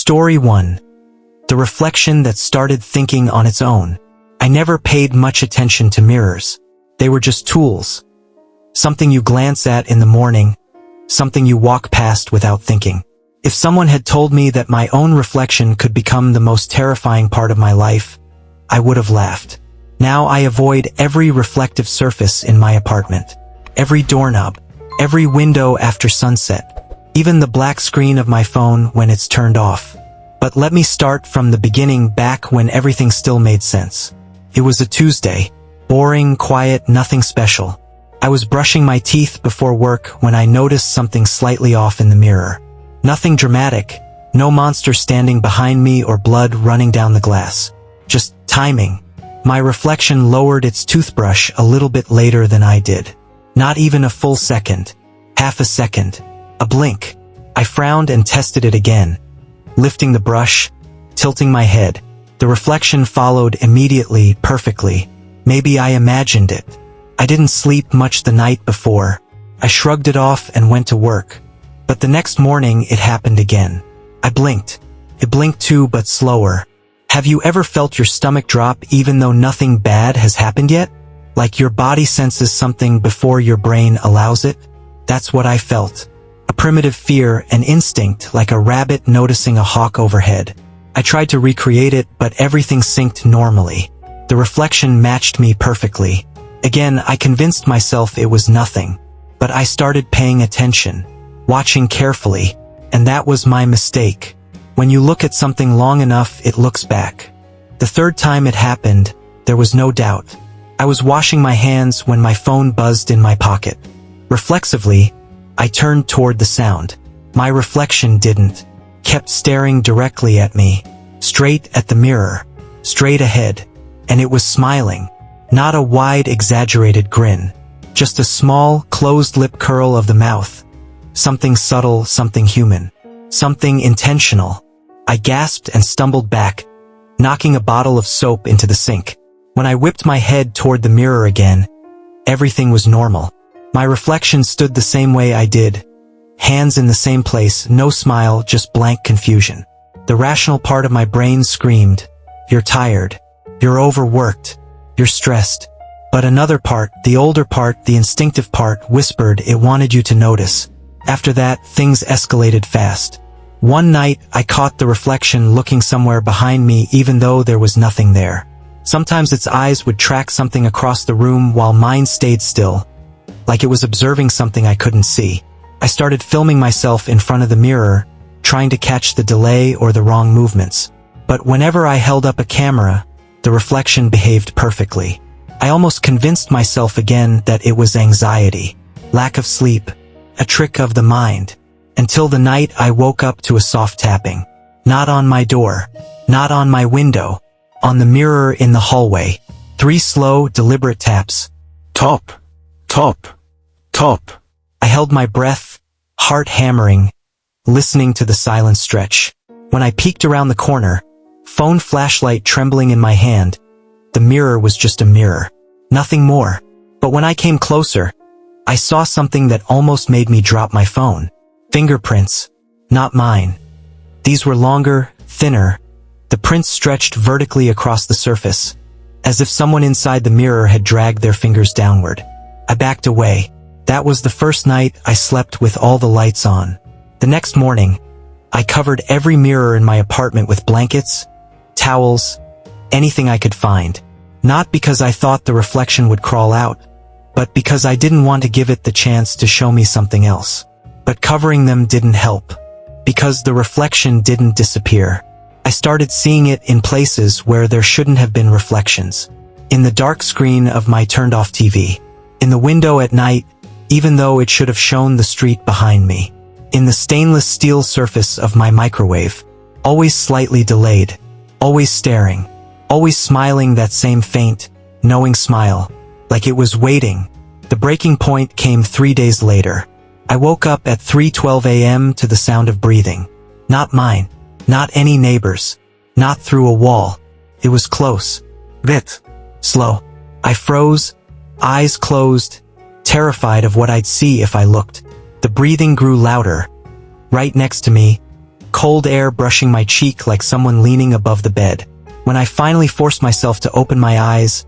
Story 1. The reflection that started thinking on its own. I never paid much attention to mirrors. They were just tools. Something you glance at in the morning, something you walk past without thinking. If someone had told me that my own reflection could become the most terrifying part of my life, I would have laughed. Now I avoid every reflective surface in my apartment. Every doorknob, every window after sunset, even the black screen of my phone when it's turned off. But let me start from the beginning, back when everything still made sense. It was a Tuesday. Boring, quiet, nothing special. I was brushing my teeth before work when I noticed something slightly off in the mirror. Nothing dramatic, no monster standing behind me or blood running down the glass. Just timing. My reflection lowered its toothbrush a little bit later than I did. Not even a full second. Half a second. A blink. I frowned and tested it again. Lifting the brush, tilting my head. The reflection followed immediately, perfectly. Maybe I imagined it. I didn't sleep much the night before. I shrugged it off and went to work. But the next morning it happened again. I blinked. It blinked too, but slower. Have you ever felt your stomach drop even though nothing bad has happened yet? Like your body senses something before your brain allows it? That's what I felt. A primitive fear, an instinct, like a rabbit noticing a hawk overhead. I tried to recreate it, but everything synced normally. The reflection matched me perfectly. Again, I convinced myself it was nothing. But I started paying attention, watching carefully, and that was my mistake. When you look at something long enough, it looks back. The third time it happened, there was no doubt. I was washing my hands when my phone buzzed in my pocket. Reflexively, I turned toward the sound. My reflection didn't. Kept staring directly at me, straight at the mirror, straight ahead. And it was smiling. Not a wide, exaggerated grin. Just a small, closed lip curl of the mouth. Something subtle, something human. Something intentional. I gasped and stumbled back, knocking a bottle of soap into the sink. When I whipped my head toward the mirror again, everything was normal. My reflection stood the same way I did. Hands in the same place, no smile, just blank confusion. The rational part of my brain screamed, "You're tired. You're overworked. You're stressed." But another part, the older part, the instinctive part, whispered it wanted you to notice. After that, things escalated fast. One night, I caught the reflection looking somewhere behind me even though there was nothing there. Sometimes its eyes would track something across the room while mine stayed still, like it was observing something I couldn't see. I started filming myself in front of the mirror, trying to catch the delay or the wrong movements. But whenever I held up a camera, the reflection behaved perfectly. I almost convinced myself again that it was anxiety, lack of sleep, a trick of the mind. Until the night I woke up to a soft tapping. Not on my door, not on my window, on the mirror in the hallway. 3 slow, deliberate taps. Top, top, top. I held my breath, heart hammering, listening to the silent stretch. When I peeked around the corner, phone flashlight trembling in my hand, the mirror was just a mirror. Nothing more. But when I came closer, I saw something that almost made me drop my phone. Fingerprints. Not mine. These were longer, thinner. The prints stretched vertically across the surface, as if someone inside the mirror had dragged their fingers downward. I backed away. That was the first night I slept with all the lights on. The next morning, I covered every mirror in my apartment with blankets, towels, anything I could find. Not because I thought the reflection would crawl out, but because I didn't want to give it the chance to show me something else. But covering them didn't help, because the reflection didn't disappear. I started seeing it in places where there shouldn't have been reflections. In the dark screen of my turned-off TV. In the window at night, even though it should have shown the street behind me. In the stainless steel surface of my microwave. Always slightly delayed. Always staring. Always smiling, that same faint, knowing smile. Like it was waiting. The breaking point came 3 days later. I woke up at 3:12 a.m. to the sound of breathing. Not mine. Not any neighbor's. Not through a wall. It was close. Bit. Slow. I froze, eyes closed, terrified of what I'd see if I looked. The breathing grew louder. Right next to me, cold air brushing my cheek like someone leaning above the bed. When I finally forced myself to open my eyes,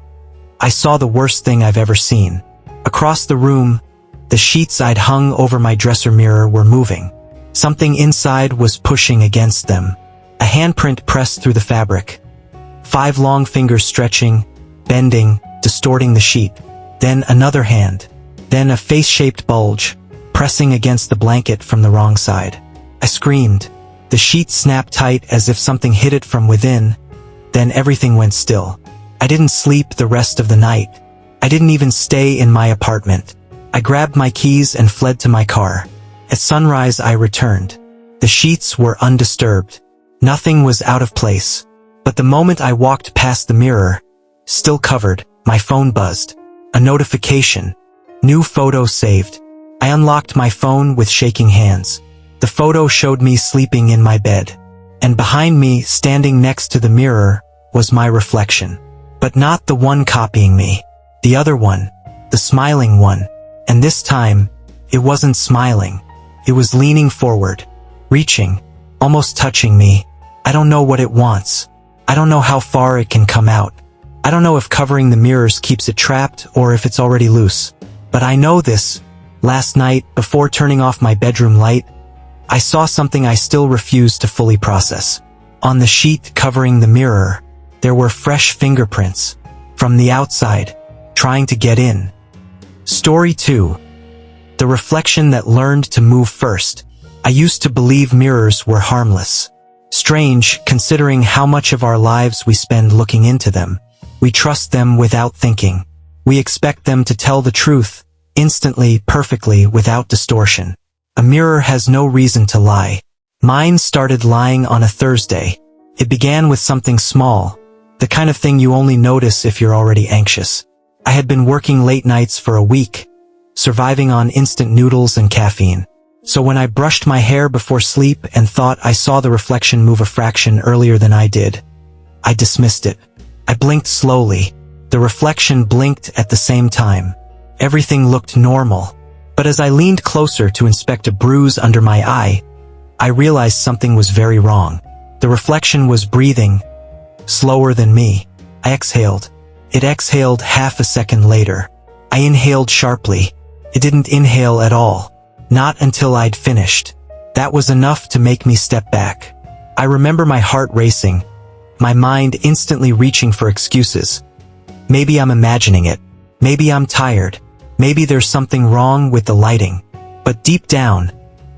I saw the worst thing I've ever seen. Across the room, the sheets I'd hung over my dresser mirror were moving. Something inside was pushing against them. A handprint pressed through the fabric. 5 long fingers stretching, bending, distorting the sheet. Then another hand. Then a face-shaped bulge, pressing against the blanket from the wrong side. I screamed. The sheet snapped tight as if something hit it from within. Then everything went still. I didn't sleep the rest of the night. I didn't even stay in my apartment. I grabbed my keys and fled to my car. At sunrise I returned. The sheets were undisturbed. Nothing was out of place. But the moment I walked past the mirror, still covered, my phone buzzed. A notification. New photo saved. I unlocked my phone with shaking hands. The photo showed me sleeping in my bed. And behind me, standing next to the mirror, was my reflection. But not the one copying me. The other one. The smiling one. And this time, it wasn't smiling. It was leaning forward. Reaching. Almost touching me. I don't know what it wants. I don't know how far it can come out. I don't know if covering the mirrors keeps it trapped or if it's already loose. But I know this. Last night, before turning off my bedroom light, I saw something I still refuse to fully process. On the sheet covering the mirror, there were fresh fingerprints. From the outside, trying to get in. Story 2. The reflection that learned to move first. I used to believe mirrors were harmless. Strange, considering how much of our lives we spend looking into them. We trust them without thinking. We expect them to tell the truth, instantly, perfectly, without distortion. A mirror has no reason to lie. Mine started lying on a Thursday. It began with something small, the kind of thing you only notice if you're already anxious. I had been working late nights for a week, surviving on instant noodles and caffeine. So when I brushed my hair before sleep and thought I saw the reflection move a fraction earlier than I did, I dismissed it. I blinked slowly. The reflection blinked at the same time. Everything looked normal. But as I leaned closer to inspect a bruise under my eye, I realized something was very wrong. The reflection was breathing, slower than me. I exhaled. It exhaled half a second later. I inhaled sharply. It didn't inhale at all. Not until I'd finished. That was enough to make me step back. I remember my heart racing, my mind instantly reaching for excuses. Maybe I'm imagining it. Maybe I'm tired. Maybe there's something wrong with the lighting. But deep down,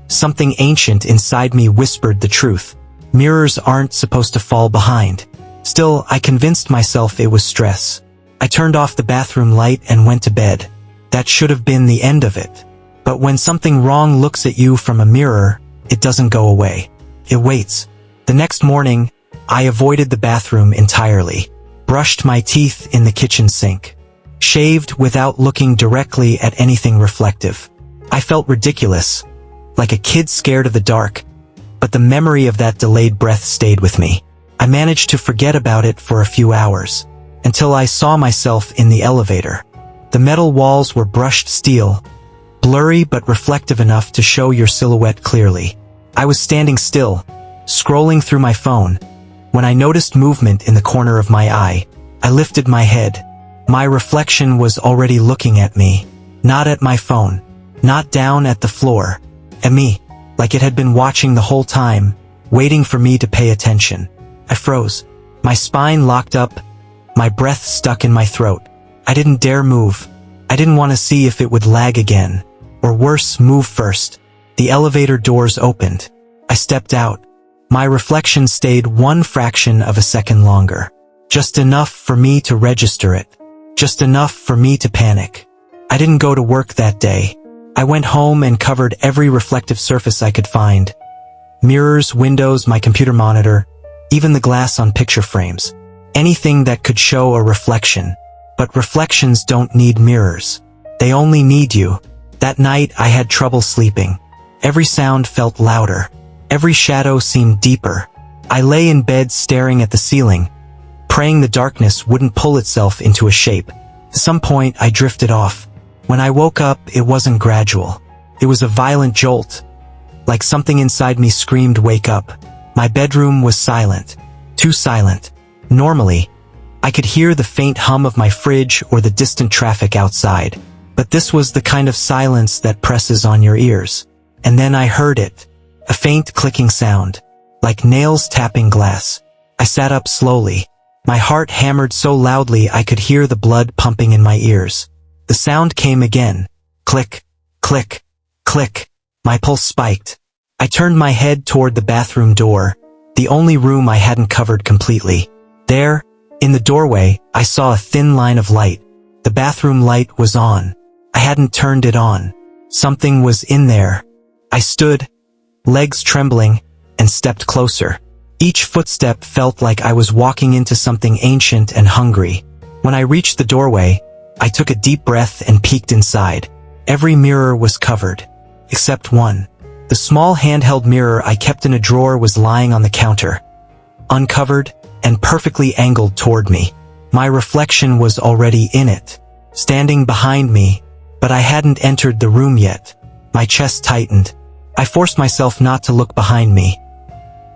something ancient inside me whispered the truth. Mirrors aren't supposed to fall behind. Still, I convinced myself it was stress. I turned off the bathroom light and went to bed. That should have been the end of it. But when something wrong looks at you from a mirror, it doesn't go away. It waits. The next morning, I avoided the bathroom entirely. Brushed my teeth in the kitchen sink. Shaved without looking directly at anything reflective. I felt ridiculous, like a kid scared of the dark, but the memory of that delayed breath stayed with me. I managed to forget about it for a few hours, until I saw myself in the elevator. The metal walls were brushed steel, blurry but reflective enough to show your silhouette clearly. I was standing still, scrolling through my phone, when I noticed movement in the corner of my eye. I lifted my head. My reflection was already looking at me, not at my phone, not down at the floor, at me, like it had been watching the whole time, waiting for me to pay attention. I froze. My spine locked up, my breath stuck in my throat. I didn't dare move. I didn't want to see if it would lag again, or worse, move first. The elevator doors opened. I stepped out. My reflection stayed one fraction of a second longer. Just enough for me to register it. Just enough for me to panic. I didn't go to work that day. I went home and covered every reflective surface I could find. Mirrors, windows, my computer monitor, even the glass on picture frames. Anything that could show a reflection. But reflections don't need mirrors. They only need you. That night I had trouble sleeping. Every sound felt louder. Every shadow seemed deeper. I lay in bed staring at the ceiling, praying the darkness wouldn't pull itself into a shape. At some point I drifted off. When I woke up, it wasn't gradual. It was a violent jolt. like something inside me screamed, "Wake up." My bedroom was silent. Too silent. Normally, I could hear the faint hum of my fridge or the distant traffic outside. But this was the kind of silence that presses on your ears. And then I heard it. A faint clicking sound, like nails tapping glass. I sat up slowly. My heart hammered so loudly I could hear the blood pumping in my ears. The sound came again. Click, click, click. My pulse spiked. I turned my head toward the bathroom door, the only room I hadn't covered completely. There, in the doorway, I saw a thin line of light. The bathroom light was on. I hadn't turned it on. Something was in there. I stood, legs trembling, and stepped closer. Each footstep felt like I was walking into something ancient and hungry. When I reached the doorway, I took a deep breath and peeked inside. Every mirror was covered, except one. The small handheld mirror I kept in a drawer was lying on the counter, uncovered and perfectly angled toward me. My reflection was already in it, standing behind me, but I hadn't entered the room yet. My chest tightened. I forced myself not to look behind me,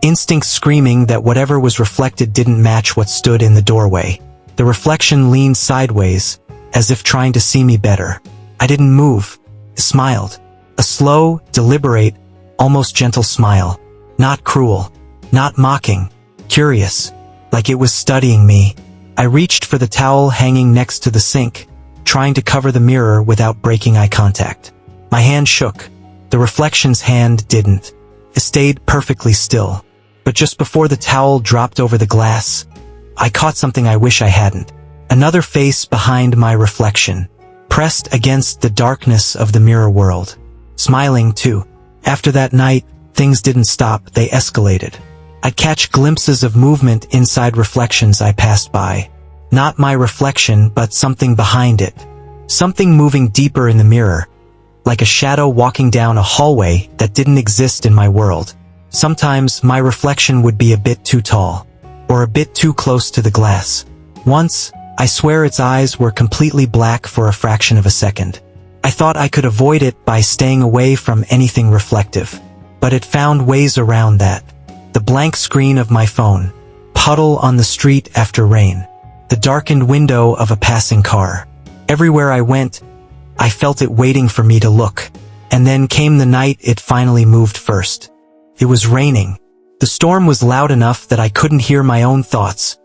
instinct screaming that whatever was reflected didn't match what stood in the doorway. The reflection leaned sideways, as if trying to see me better. I didn't move. I smiled. A slow, deliberate, almost gentle smile. Not cruel. Not mocking. Curious. Like it was studying me. I reached for the towel hanging next to the sink, trying to cover the mirror without breaking eye contact. My hand shook. The reflection's hand didn't. It stayed perfectly still. But just before the towel dropped over the glass, I caught something I wish I hadn't. Another face behind my reflection, pressed against the darkness of the mirror world. Smiling too. After that night, things didn't stop, they escalated. I'd catch glimpses of movement inside reflections I passed by. Not my reflection, but something behind it. Something moving deeper in the mirror, like a shadow walking down a hallway that didn't exist in my world. Sometimes my reflection would be a bit too tall, or a bit too close to the glass. Once, I swear its eyes were completely black for a fraction of a second. I thought I could avoid it by staying away from anything reflective, but it found ways around that. The blank screen of my phone, puddle on the street after rain, the darkened window of a passing car. Everywhere I went, I felt it waiting for me to look. And then came the night it finally moved first. It was raining. The storm was loud enough that I couldn't hear my own thoughts,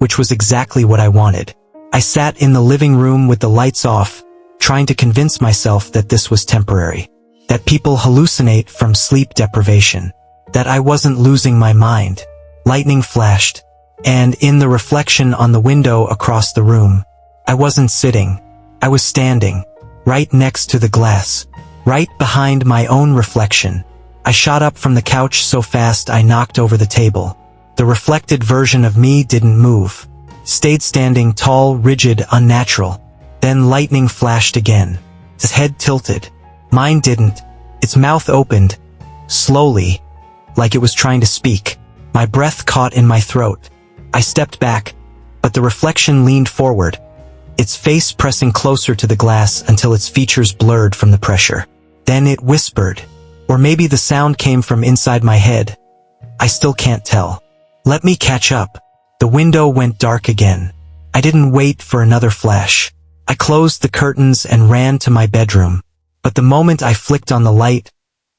which was exactly what I wanted. I sat in the living room with the lights off, trying to convince myself that this was temporary, that people hallucinate from sleep deprivation, that I wasn't losing my mind. Lightning flashed, and in the reflection on the window across the room, I wasn't sitting. I was standing, right next to the glass, right behind my own reflection. I shot up from the couch so fast I knocked over the table. The reflected version of me didn't move, stayed standing tall, rigid, unnatural. Then lightning flashed again. His head tilted. Mine didn't. Its mouth opened, slowly, like it was trying to speak. My breath caught in my throat. I stepped back, but the reflection leaned forward, its face pressing closer to the glass until its features blurred from the pressure. Then it whispered, or maybe the sound came from inside my head. I still can't tell. Let me catch up. The window went dark again. I didn't wait for another flash. I closed the curtains and ran to my bedroom. But the moment I flicked on the light,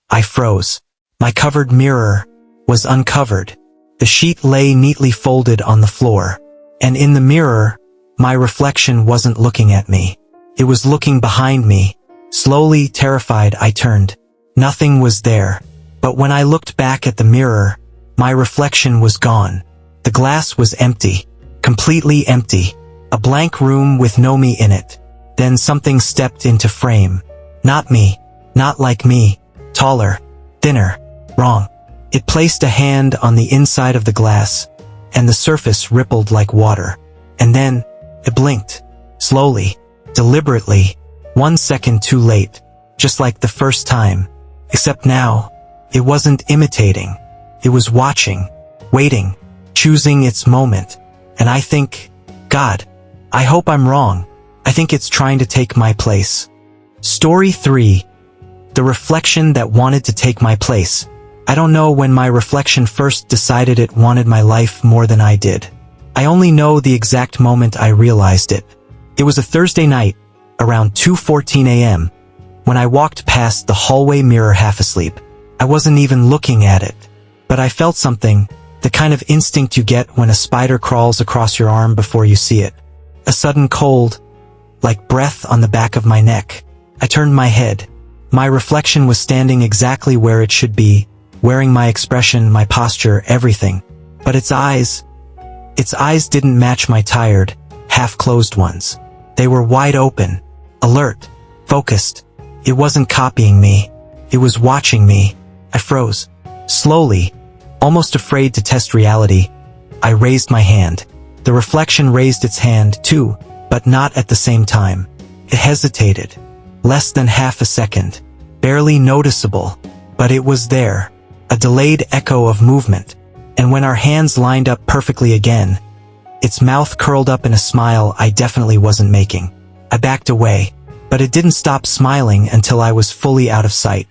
I froze. My covered mirror was uncovered. The sheet lay neatly folded on the floor. And in the mirror, my reflection wasn't looking at me. It was looking behind me. Slowly, terrified, I turned. Nothing was there. But when I looked back at the mirror, my reflection was gone. The glass was empty. Completely empty. A blank room with no me in it. Then something stepped into frame. Not me. Not like me. Taller. Thinner. Wrong. It placed a hand on the inside of the glass, and the surface rippled like water. And then, it blinked. Slowly. Deliberately. 1 second too late. Just like the first time. Except now, it wasn't imitating. It was watching. Waiting. Choosing its moment. And I think, God, I hope I'm wrong. I think it's trying to take my place. Story 3. The reflection that wanted to take my place. I don't know when my reflection first decided it wanted my life more than I did. I only know the exact moment I realized it. It was a Thursday night, around 2:14 a.m., when I walked past the hallway mirror half asleep. I wasn't even looking at it, but I felt something, the kind of instinct you get when a spider crawls across your arm before you see it. A sudden cold, like breath on the back of my neck. I turned my head. My reflection was standing exactly where it should be, wearing my expression, my posture, everything. But its eyes didn't match my tired, half-closed ones. They were wide open, alert, focused. It wasn't copying me. It was watching me. I froze. Slowly, almost afraid to test reality, I raised my hand. The reflection raised its hand too, but not at the same time. It hesitated. Less than half a second. Barely noticeable. But it was there. A delayed echo of movement. And when our hands lined up perfectly again, its mouth curled up in a smile I definitely wasn't making. I backed away, but it didn't stop smiling until I was fully out of sight.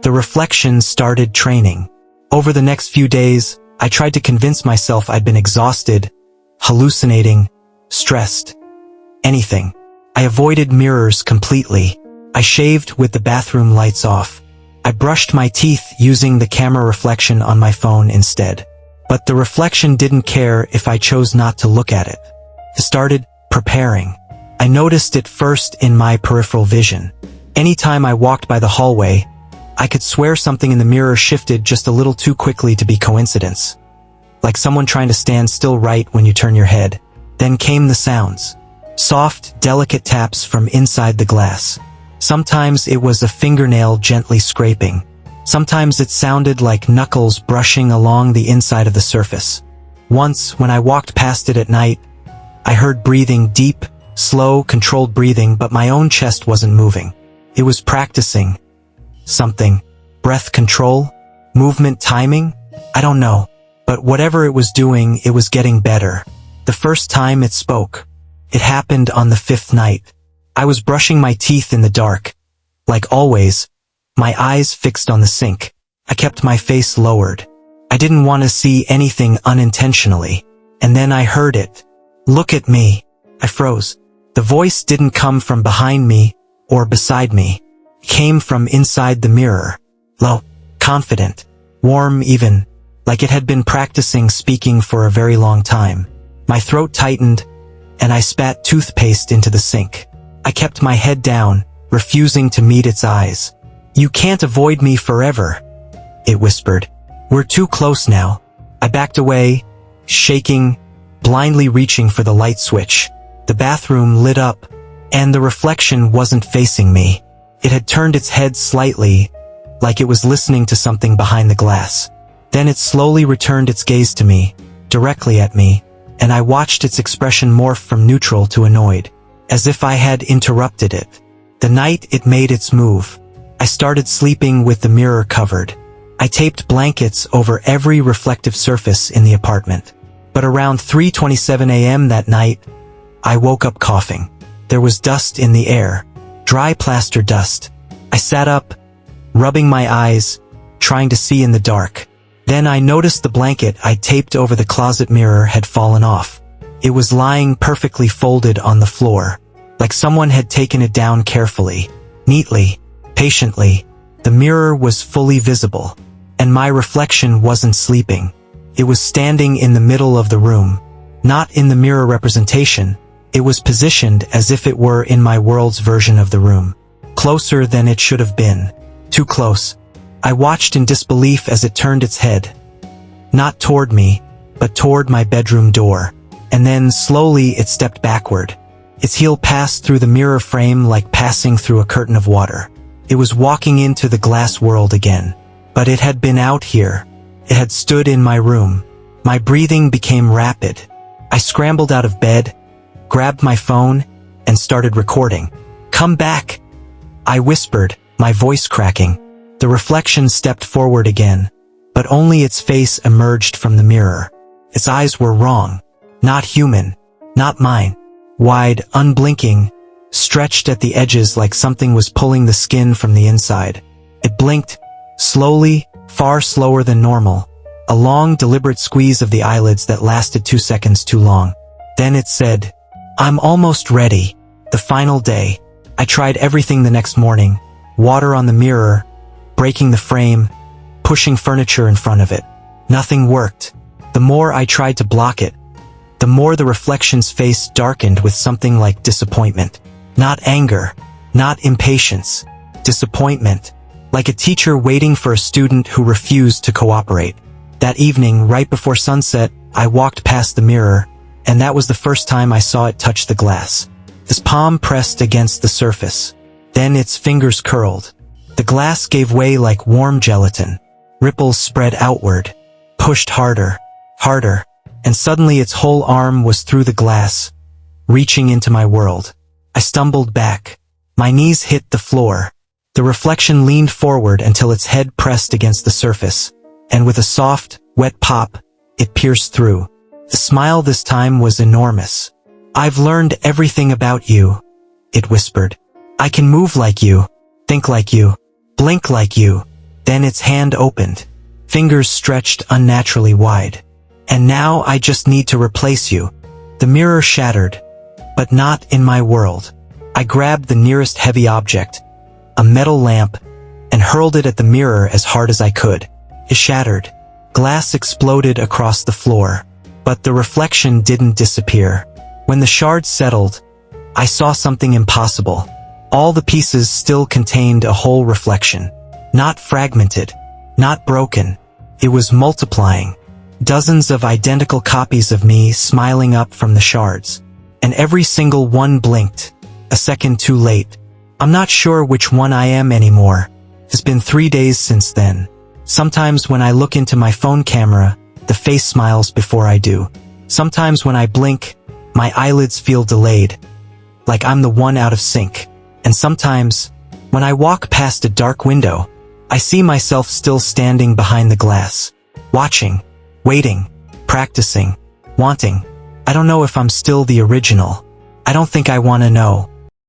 The reflection started training. Over the next few days, I tried to convince myself I'd been exhausted, hallucinating, stressed. Anything. I avoided mirrors completely. I shaved with the bathroom lights off. I brushed my teeth using the camera reflection on my phone instead. But the reflection didn't care if I chose not to look at it. It started preparing. I noticed it first in my peripheral vision. Anytime I walked by the hallway, I could swear something in the mirror shifted just a little too quickly to be coincidence. Like someone trying to stand still right when you turn your head. Then came the sounds. Soft, delicate taps from inside the glass. Sometimes it was a fingernail gently scraping. Sometimes it sounded like knuckles brushing along the inside of the surface. Once, when I walked past it at night, I heard breathing, deep, slow, controlled breathing, but my own chest wasn't moving. It was practicing. Something. Breath control? Movement timing? I don't know. But whatever it was doing, it was getting better. The first time it spoke. It happened on the 5th night. I was brushing my teeth in the dark. Like always, my eyes fixed on the sink. I kept my face lowered. I didn't want to see anything unintentionally. And then I heard it. Look at me. I froze. The voice didn't come from behind me or beside me. It came from inside the mirror. Low, confident, warm even, like it had been practicing speaking for a very long time. My throat tightened, and I spat toothpaste into the sink. I kept my head down, refusing to meet its eyes. You can't avoid me forever, it whispered. We're too close now. I backed away, shaking, blindly reaching for the light switch. The bathroom lit up, and the reflection wasn't facing me. It had turned its head slightly, like it was listening to something behind the glass. Then it slowly returned its gaze to me, directly at me, and I watched its expression morph from neutral to annoyed, as if I had interrupted it. The night it made its move, I started sleeping with the mirror covered. I taped blankets over every reflective surface in the apartment. But around 3:27 a.m. that night, I woke up coughing. There was dust in the air, dry plaster dust. I sat up, rubbing my eyes, trying to see in the dark. Then I noticed the blanket I'd taped over the closet mirror had fallen off. It was lying perfectly folded on the floor, like someone had taken it down carefully, neatly, patiently. The mirror was fully visible, and my reflection wasn't sleeping. It was standing in the middle of the room. Not in the mirror representation, it was positioned as if it were in my world's version of the room. Closer than it should have been. Too close. I watched in disbelief as it turned its head. Not toward me, but toward my bedroom door. And then, slowly, it stepped backward. Its heel passed through the mirror frame like passing through a curtain of water. It was walking into the glass world again. But it had been out here. It had stood in my room. My breathing became rapid. I scrambled out of bed, grabbed my phone, and started recording. "Come back!" I whispered, my voice cracking. The reflection stepped forward again, but only its face emerged from the mirror. Its eyes were wrong. Not human. Not mine. Wide, unblinking, stretched at the edges like something was pulling the skin from the inside. It blinked, slowly, far slower than normal. A long, deliberate squeeze of the eyelids that lasted 2 seconds too long. Then it said, "I'm almost ready." The final day. I tried everything the next morning. Water on the mirror, breaking the frame, pushing furniture in front of it. Nothing worked. The more I tried to block it, the more the reflection's face darkened with something like disappointment. Not anger, not impatience. Disappointment. Like a teacher waiting for a student who refused to cooperate. That evening, right before sunset, I walked past the mirror, and that was the first time I saw it touch the glass. His palm pressed against the surface. Then its fingers curled. The glass gave way like warm gelatin. Ripples spread outward, pushed harder, harder, and suddenly its whole arm was through the glass, reaching into my world. I stumbled back. My knees hit the floor. The reflection leaned forward until its head pressed against the surface, and with a soft, wet pop, it pierced through. The smile this time was enormous. "I've learned everything about you," it whispered. "I can move like you, think like you, blink like you." Then its hand opened, fingers stretched unnaturally wide. "And now I just need to replace you." The mirror shattered, but not in my world. I grabbed the nearest heavy object, a metal lamp, and hurled it at the mirror as hard as I could. It shattered. Glass exploded across the floor, but the reflection didn't disappear. When the shards settled, I saw something impossible. All the pieces still contained a whole reflection. Not fragmented, not broken. It was multiplying. Dozens of identical copies of me smiling up from the shards. And every single one blinked, a second too late. I'm not sure which one I am anymore. It's been 3 days since then. Sometimes when I look into my phone camera, the face smiles before I do. Sometimes when I blink, my eyelids feel delayed, like I'm the one out of sync. And sometimes, when I walk past a dark window, I see myself still standing behind the glass, watching, waiting, practicing, wanting. I don't know if I'm still the original. I don't think I want to know.